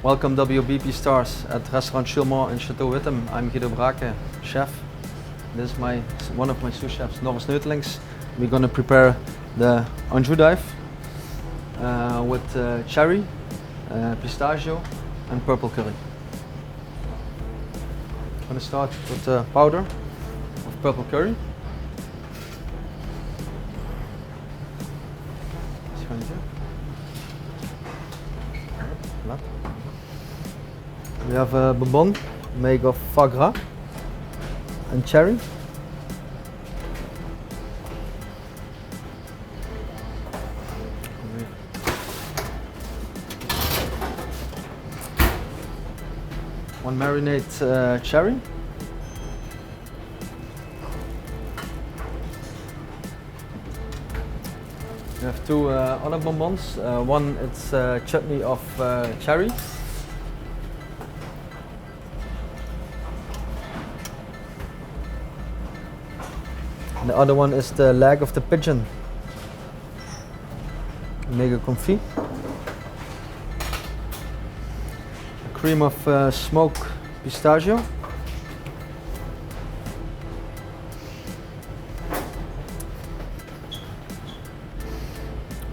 Welcome WBP stars at restaurant Julemont in Château Wittem. I'm Guido Braeken, chef. This is one of my sous chefs, Norris Neutelings. We're going to prepare the ANJOU with cherry, pistachio and purple curry. I'm going to start with the powder of purple curry. We have a bonbon made of foie gras and cherry. One marinade cherry. We have two other bonbons. One it's chutney of cherry. And the other one is the leg of the pigeon. Mega confit. A cream of smoked pistachio.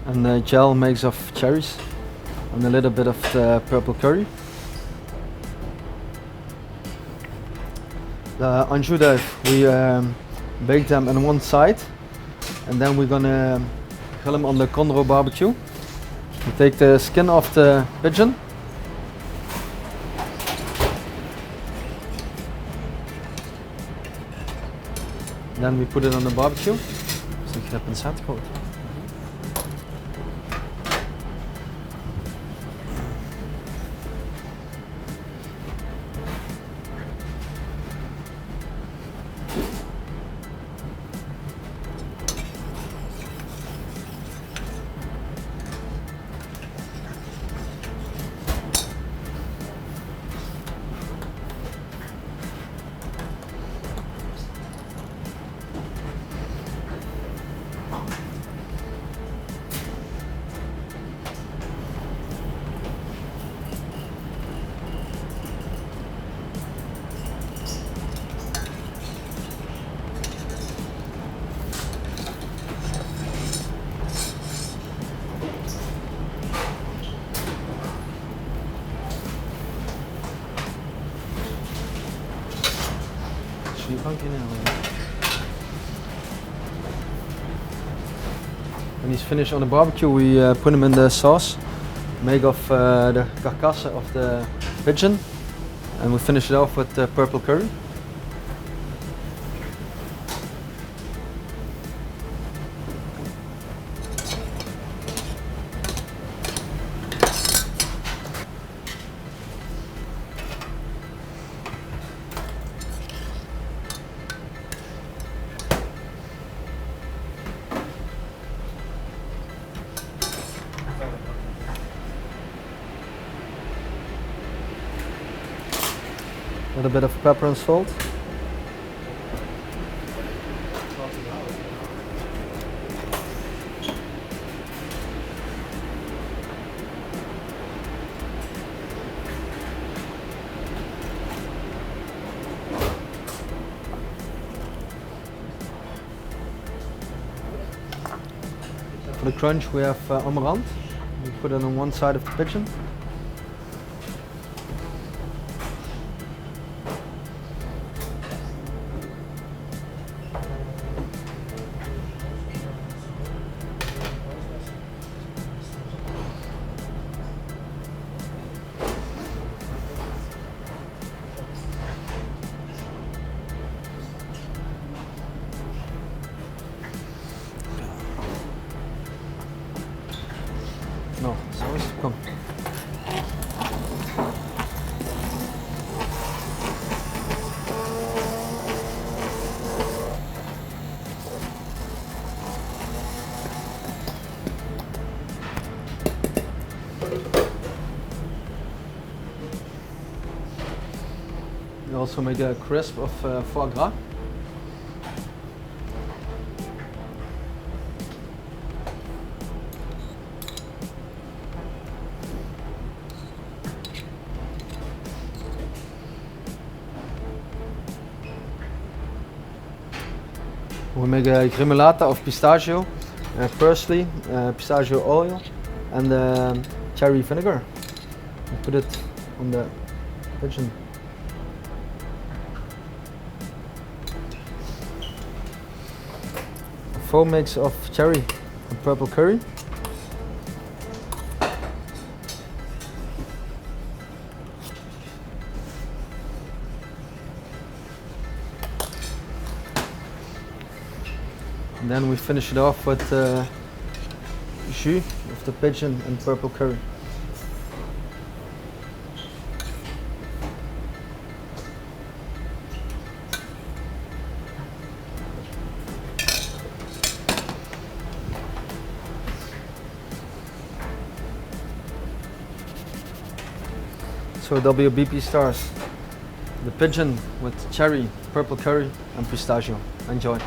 And the gel makes of cherries. And a little bit of the purple curry. The ANJOU we bake them on one side, and then we're gonna grill them on the Conro barbecue. We take the skin off the pigeon. Then we put it on the barbecue. Dus ik heb een zaadcoat. When he's finished on the barbecue, we put him in the sauce made of the carcass of the pigeon, and we finish it off with purple curry. A little bit of pepper and salt. For the crunch we have amaranth. We put it on one side of the pigeon. No, saus, kom. We also make a crisp of foie gras. We make a gremolata of pistachio, parsley, pistachio oil, and cherry vinegar. We put it on the pigeon. A faux mix of cherry and purple curry. And then we finish it off with jus of the pigeon and purple curry. So WBP stars, the pigeon with cherry, purple curry and pistachio. Enjoy.